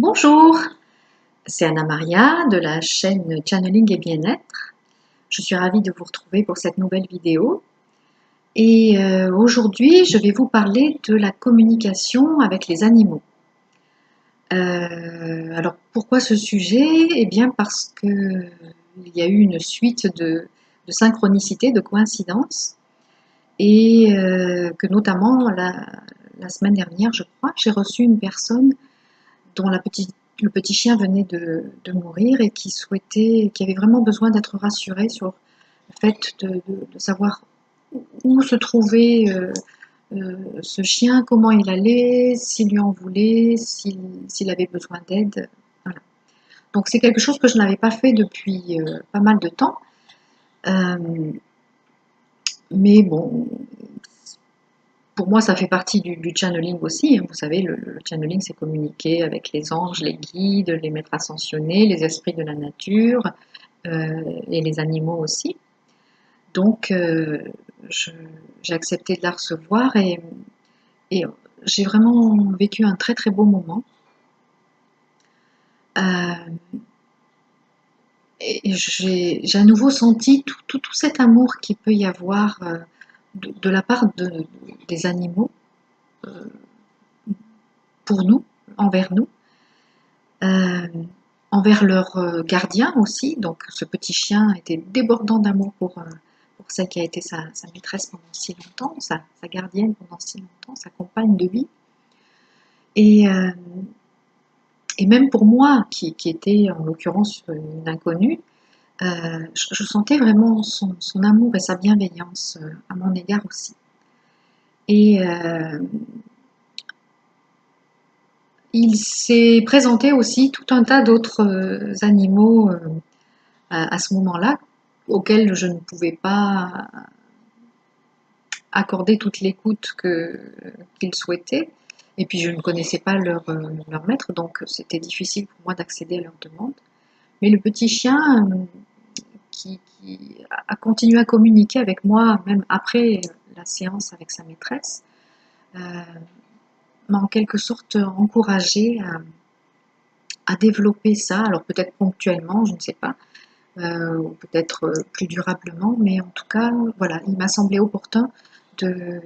Bonjour, c'est Anna Maria de la chaîne Channeling et Bien-être. Je suis ravie de vous retrouver pour cette nouvelle vidéo. Et aujourd'hui, je vais vous parler de la communication avec les animaux. Alors, pourquoi ce sujet? Eh bien, parce que il y a eu une suite de synchronicités, de coïncidences, et que notamment la semaine dernière, je crois, j'ai reçu une personne dont le petit chien venait de mourir et qui avait vraiment besoin d'être rassuré sur le fait de savoir où se trouvait ce chien, comment il allait, s'il lui en voulait, s'il avait besoin d'aide. Voilà. Donc c'est quelque chose que je n'avais pas fait depuis pas mal de temps. Euh, mais bon, pour moi, ça fait partie du channeling aussi, hein. Vous savez, le channeling, c'est communiquer avec les anges, les guides, les maîtres ascensionnés, les esprits de la nature et les animaux aussi. Donc, j'ai accepté de la recevoir et j'ai vraiment vécu un très très beau moment. Euh, et j'ai à nouveau senti tout cet amour qu'il peut y avoir de la part des animaux euh, pour nous, envers nous. Euh, envers leur gardien aussi. Donc ce petit chien était débordant d'amour pour celle qui a été sa maîtresse pendant si longtemps, sa gardienne pendant si longtemps, sa compagne de vie. Et, euh, et même pour moi, qui était en l'occurrence une inconnue, je sentais vraiment son amour et sa bienveillance à mon égard aussi. Et il s'est présenté aussi tout un tas d'autres animaux à ce moment-là, auxquels je ne pouvais pas accorder toute l'écoute qu'ils souhaitaient. Et puis je ne connaissais pas leur maître, donc c'était difficile pour moi d'accéder à leur demande. Mais le petit chien qui a continué à communiquer avec moi, même après la séance avec sa maîtresse, euh, m'a en quelque sorte encouragée à développer ça, alors peut-être ponctuellement, je ne sais pas, ou peut-être plus durablement, mais en tout cas, voilà, il m'a semblé opportun de,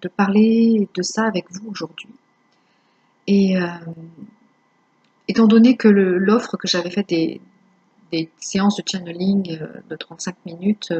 de parler de ça avec vous aujourd'hui. Et étant donné que l'offre que j'avais faite des séances de channeling de 35 minutes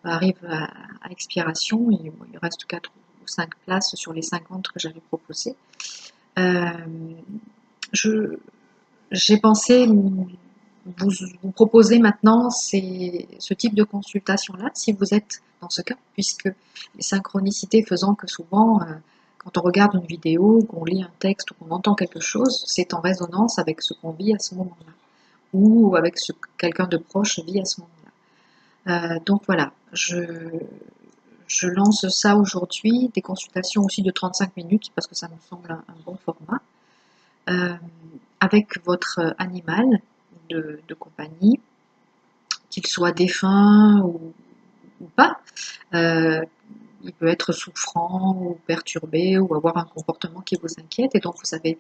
arrive à expiration, il reste 4 ou 5 places sur les 50 que j'avais proposées, euh, j'ai pensé vous proposer maintenant ce type de consultation-là, si vous êtes dans ce cas, puisque les synchronicités faisant que souvent, quand on regarde une vidéo, qu'on lit un texte ou qu'on entend quelque chose, c'est en résonance avec ce qu'on vit à ce moment-là, ou avec ce que quelqu'un de proche vit à ce moment-là. Donc voilà, je lance ça aujourd'hui, des consultations aussi de 35 minutes, parce que ça me semble un bon format, euh, avec votre animal de compagnie, qu'il soit défunt ou pas. Euh, il peut être souffrant ou perturbé ou avoir un comportement qui vous inquiète et donc vous avez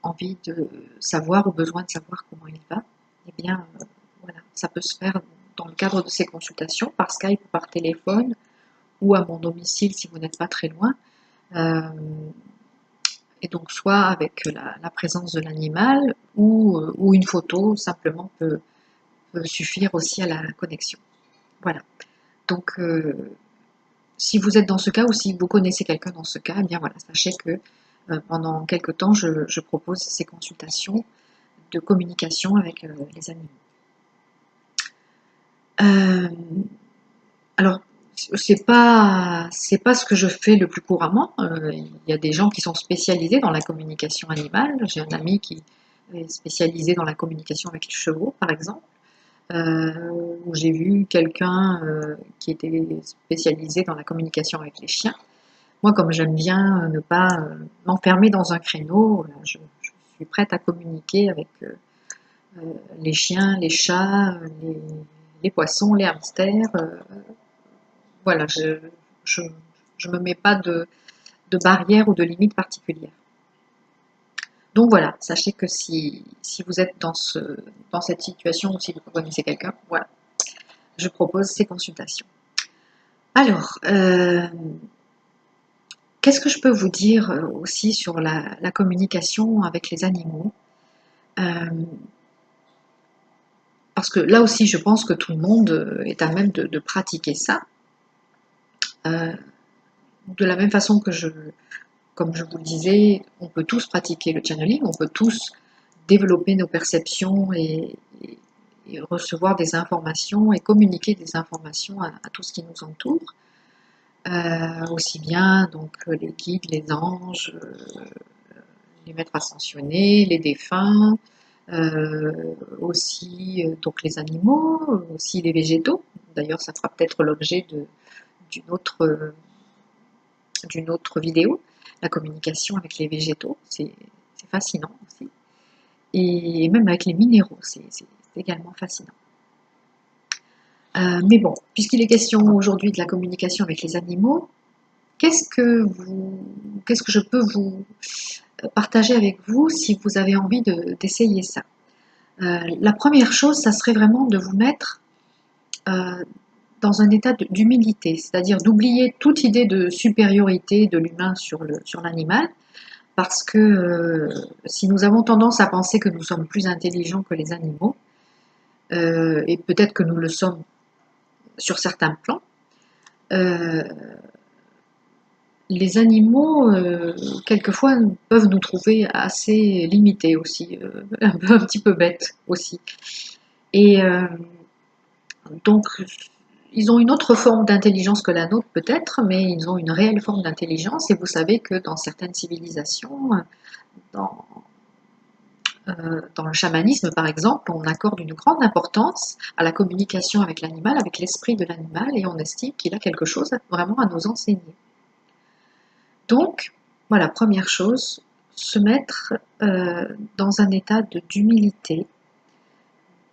envie de savoir ou besoin de savoir comment il va. Eh bien, voilà, ça peut se faire dans le cadre de ces consultations par Skype ou par téléphone ou à mon domicile si vous n'êtes pas très loin. Euh, et donc soit avec la présence de l'animal ou une photo simplement peut suffire aussi à la connexion. Voilà. Donc si vous êtes dans ce cas ou si vous connaissez quelqu'un dans ce cas, eh bien voilà, sachez que pendant quelques temps, je propose ces consultations de communication avec les animaux. Euh, alors, c'est pas ce que je fais le plus couramment. Il y a des gens qui sont spécialisés dans la communication animale. J'ai un ami qui est spécialisé dans la communication avec les chevaux, par exemple. Où j'ai vu quelqu'un qui était spécialisé dans la communication avec les chiens. Moi, comme j'aime bien ne pas m'enfermer dans un créneau, je suis prête à communiquer avec les chiens, les chats, les poissons, les hamsters. Voilà, je me mets pas de barrière ou de limite particulière. Donc voilà, sachez que si vous êtes dans cette situation ou si vous connaissez quelqu'un, voilà, je propose ces consultations. Alors, qu'est-ce que je peux vous dire aussi sur la communication avec les animaux? Parce que là aussi, je pense que tout le monde est à même de pratiquer ça. De la même façon que comme je vous le disais, on peut tous pratiquer le channeling, on peut tous développer nos perceptions et recevoir des informations et communiquer des informations à tout ce qui nous entoure. Aussi bien donc les guides, les anges, les maîtres ascensionnés, les défunts, aussi donc les animaux, aussi les végétaux. D'ailleurs, ça fera peut-être l'objet d'une autre vidéo, la communication avec les végétaux, c'est fascinant aussi. Et même avec les minéraux, c'est également fascinant. Mais bon, puisqu'il est question aujourd'hui de la communication avec les animaux, qu'est-ce que je peux vous partager avec vous si vous avez envie d'essayer ça? La première chose, ça serait vraiment de vous mettre dans un état d'humilité, c'est-à-dire d'oublier toute idée de supériorité de l'humain sur l'animal, parce que si nous avons tendance à penser que nous sommes plus intelligents que les animaux, et peut-être que nous le sommes sur certains plans, les animaux, quelquefois, peuvent nous trouver assez limités aussi, un petit peu bêtes aussi. Et donc, ils ont une autre forme d'intelligence que la nôtre peut-être, mais ils ont une réelle forme d'intelligence. Et vous savez que dans certaines civilisations, dans, dans le chamanisme par exemple, on accorde une grande importance à la communication avec l'animal, avec l'esprit de l'animal, et on estime qu'il a quelque chose vraiment à nous enseigner. Donc, voilà, première chose, se mettre dans un état d'humilité,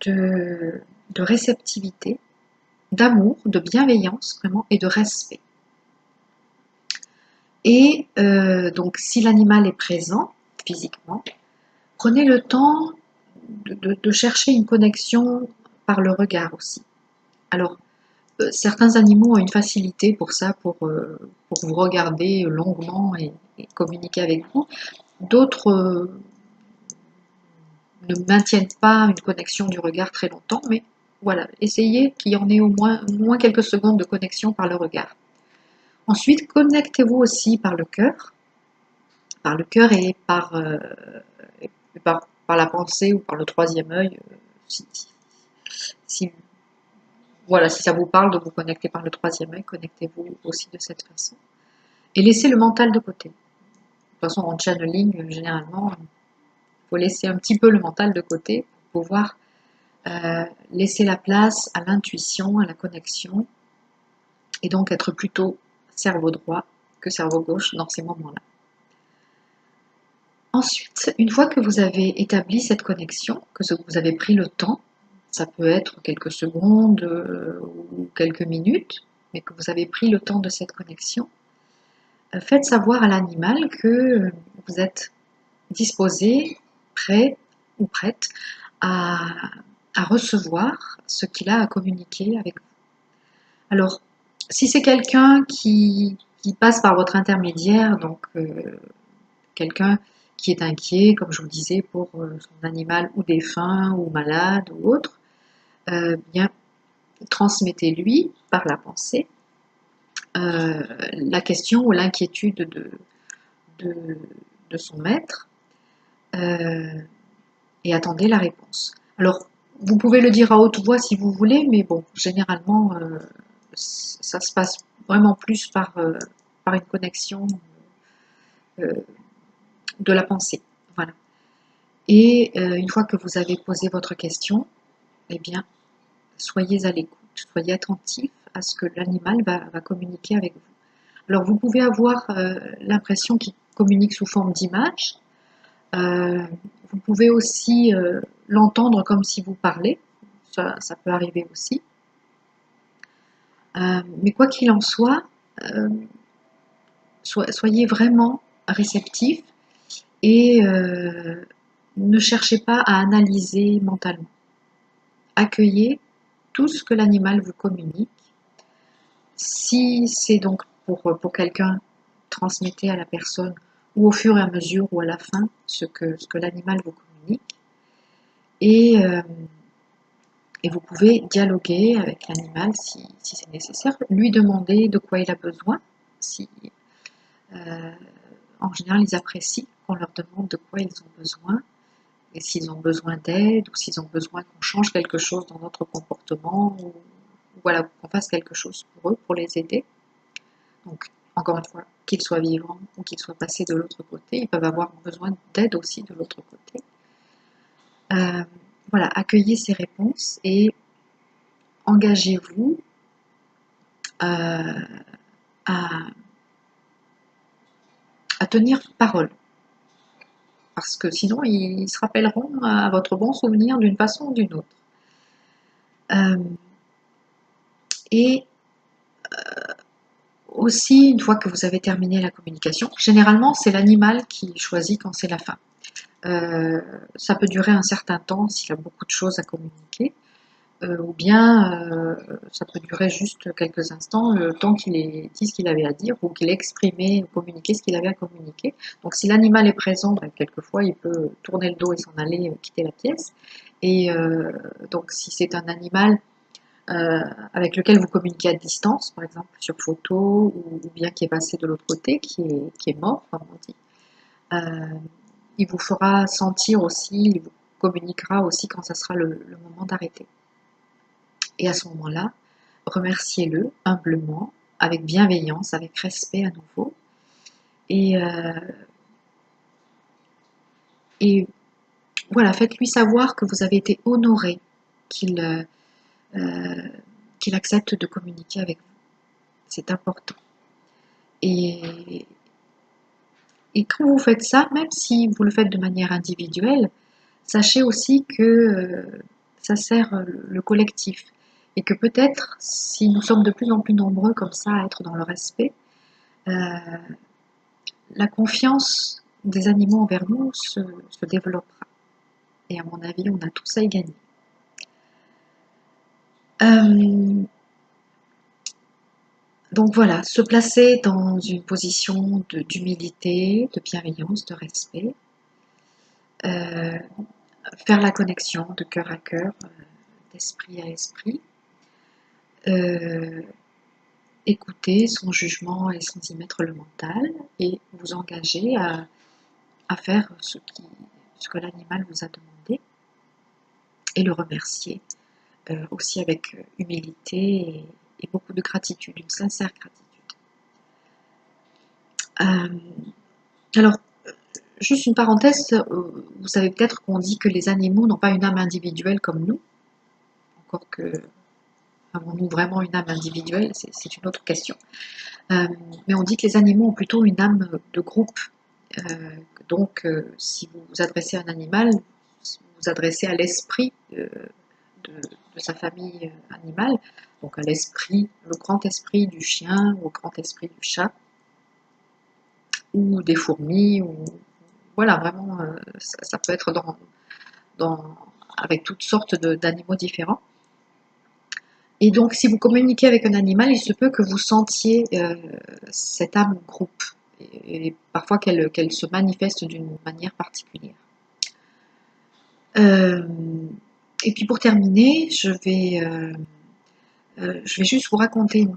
de réceptivité, d'amour, de bienveillance vraiment et de respect. Et donc si l'animal est présent physiquement, prenez le temps de chercher une connexion par le regard aussi. Alors certains animaux ont une facilité pour ça, pour vous regarder longuement et communiquer avec vous. D'autres ne maintiennent pas une connexion du regard très longtemps, mais voilà, essayez qu'il y en ait au moins quelques secondes de connexion par le regard. Ensuite, connectez-vous aussi par le cœur et par la pensée ou par le troisième œil, si ça vous parle de vous connecter par le troisième œil, connectez-vous aussi de cette façon. Et laissez le mental de côté. De toute façon, en channeling, généralement, il faut laisser un petit peu le mental de côté pour pouvoir laisser la place à l'intuition, à la connexion, et donc être plutôt cerveau droit que cerveau gauche dans ces moments-là. Ensuite, une fois que vous avez établi cette connexion, que vous avez pris le temps, ça peut être quelques secondes ou quelques minutes, mais que vous avez pris le temps de cette connexion, faites savoir à l'animal que vous êtes disposé, prêt ou prête à recevoir ce qu'il a à communiquer avec vous. Alors, si c'est quelqu'un qui passe par votre intermédiaire, donc quelqu'un qui est inquiet, comme je vous disais, pour son animal ou défunt ou malade ou autre, bien, transmettez-lui par la pensée la question ou l'inquiétude de son maître et attendez la réponse. Alors, vous pouvez le dire à haute voix si vous voulez, mais bon, généralement, ça se passe vraiment plus par une connexion de la pensée. Voilà. Et une fois que vous avez posé votre question, eh bien, soyez à l'écoute, soyez attentif à ce que l'animal va communiquer avec vous. Alors, vous pouvez avoir l'impression qu'il communique sous forme d'image. Vous pouvez aussi l'entendre comme si vous parlez. Ça peut arriver aussi. Mais quoi qu'il en soit, soyez vraiment réceptif et ne cherchez pas à analyser mentalement. Accueillez tout ce que l'animal vous communique. Si c'est donc pour quelqu'un, transmettez à la personne ou au fur et à mesure ou à la fin ce que l'animal vous communique. Et vous pouvez dialoguer avec l'animal si c'est nécessaire, lui demander de quoi il a besoin. Si, en général, ils apprécient qu'on leur demande de quoi ils ont besoin, et s'ils ont besoin d'aide, ou s'ils ont besoin qu'on change quelque chose dans notre comportement, ou voilà, qu'on fasse quelque chose pour eux, pour les aider. Donc, encore une fois, qu'ils soient vivants ou qu'ils soient passés de l'autre côté, ils peuvent avoir besoin d'aide aussi de l'autre côté. Voilà, accueillez ces réponses et engagez-vous à tenir parole. Parce que sinon, ils se rappelleront à votre bon souvenir d'une façon ou d'une autre. Et aussi, une fois que vous avez terminé la communication, généralement, c'est l'animal qui choisit quand c'est la fin. Ça peut durer un certain temps s'il a beaucoup de choses à communiquer, ou bien ça peut durer juste quelques instants, le temps qu'il ait dit ce qu'il avait à dire, ou qu'il ait exprimé ou communiqué ce qu'il avait à communiquer. Donc si l'animal est présent, ben, quelquefois il peut tourner le dos et s'en aller, quitter la pièce. Et donc si c'est un animal avec lequel vous communiquez à distance, par exemple sur photo, ou bien qui est passé de l'autre côté, qui est mort, comme on dit, il vous fera sentir aussi, il vous communiquera aussi quand ça sera le moment d'arrêter. Et à ce moment-là, remerciez-le humblement, avec bienveillance, avec respect à nouveau. Et voilà, faites-lui savoir que vous avez été honoré, qu'il accepte de communiquer avec vous. C'est important. Et quand vous faites ça, même si vous le faites de manière individuelle, sachez aussi que ça sert le collectif. Et que peut-être, si nous sommes de plus en plus nombreux comme ça à être dans le respect, la confiance des animaux envers nous se développera. Et à mon avis, on a tous à y gagner. Donc voilà, se placer dans une position d'humilité, de bienveillance, de respect. Faire la connexion de cœur à cœur, d'esprit à esprit. Écouter son jugement et sans y mettre le mental, et vous engager à faire ce que l'animal vous a demandé, et le remercier aussi avec humilité et beaucoup de gratitude, une sincère gratitude. Alors, juste une parenthèse, vous savez peut-être qu'on dit que les animaux n'ont pas une âme individuelle comme nous, encore que avons-nous vraiment une âme individuelle, c'est une autre question. Mais on dit que les animaux ont plutôt une âme de groupe. Donc, si vous vous adressez à un animal, vous vous adressez à l'esprit de sa famille animale, donc à l'esprit, le grand esprit du chien, ou au grand esprit du chat, ou des fourmis, ou voilà, vraiment, ça peut être avec toutes sortes d'animaux différents. Et donc, si vous communiquez avec un animal, il se peut que vous sentiez cette âme groupe, et parfois qu'elle se manifeste d'une manière particulière. Et puis pour terminer, je vais juste vous raconter une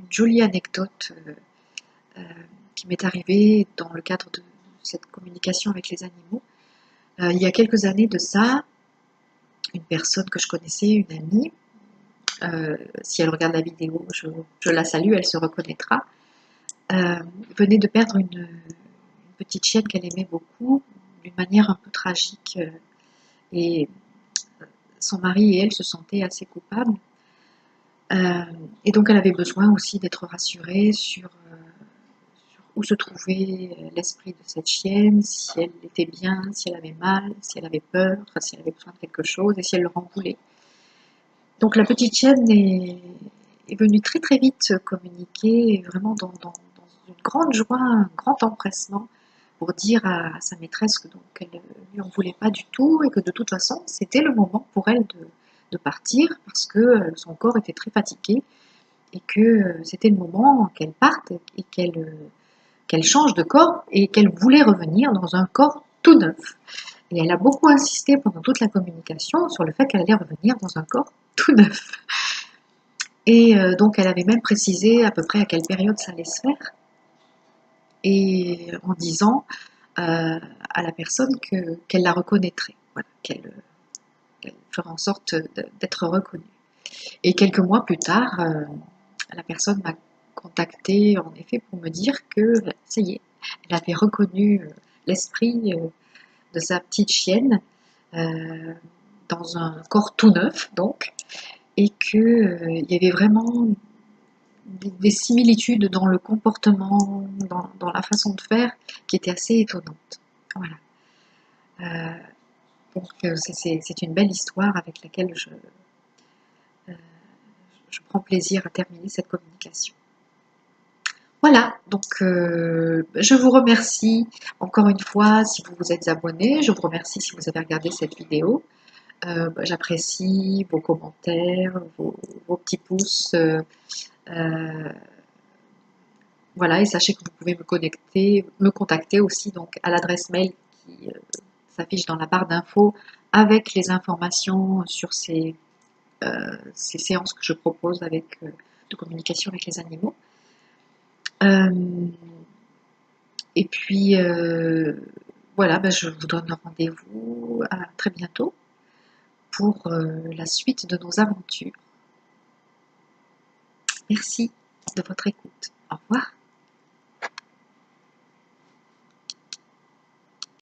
jolie anecdote qui m'est arrivée dans le cadre de cette communication avec les animaux. Il y a quelques années de ça, une personne que je connaissais, une amie, si elle regarde la vidéo, je la salue, elle se reconnaîtra, venait de perdre une petite chienne qu'elle aimait beaucoup, d'une manière un peu tragique, et son mari et elle se sentaient assez coupables. Et donc elle avait besoin aussi d'être rassurée sur où se trouvait l'esprit de cette chienne, si elle était bien, si elle avait mal, si elle avait peur, si elle avait besoin de quelque chose, et si elle leur en voulait. Donc la petite chienne est venue très vite communiquer, vraiment dans une grande joie, un grand empressement, pour dire à sa maîtresse que donc elle ne lui en voulait pas du tout et que de toute façon c'était le moment pour elle de partir parce que son corps était très fatigué et que c'était le moment qu'elle parte et qu'elle change de corps et qu'elle voulait revenir dans un corps tout neuf. Et elle a beaucoup insisté pendant toute la communication sur le fait qu'elle allait revenir dans un corps tout neuf. Et donc elle avait même précisé à peu près à quelle période ça allait se faire. Et en disant à la personne qu'elle la reconnaîtrait, voilà, qu'elle ferait en sorte d'être reconnue. Et quelques mois plus tard, la personne m'a contacté en effet pour me dire que ça y est, elle avait reconnu l'esprit de sa petite chienne dans un corps tout neuf donc, et qu'il y avait vraiment des similitudes dans le comportement, dans la façon de faire qui étaient assez étonnantes. Voilà. Donc c'est une belle histoire avec laquelle je prends plaisir à terminer cette communication. Voilà, donc je vous remercie encore une fois si vous vous êtes abonné, je vous remercie si vous avez regardé cette vidéo. J'apprécie vos commentaires, vos petits pouces. Voilà, et sachez que vous pouvez me contacter aussi donc à l'adresse mail qui s'affiche dans la barre d'infos avec les informations sur ces séances que je propose de communication avec les animaux. Et puis voilà, je vous donne rendez-vous à très bientôt pour la suite de nos aventures. Merci de votre écoute. Au revoir.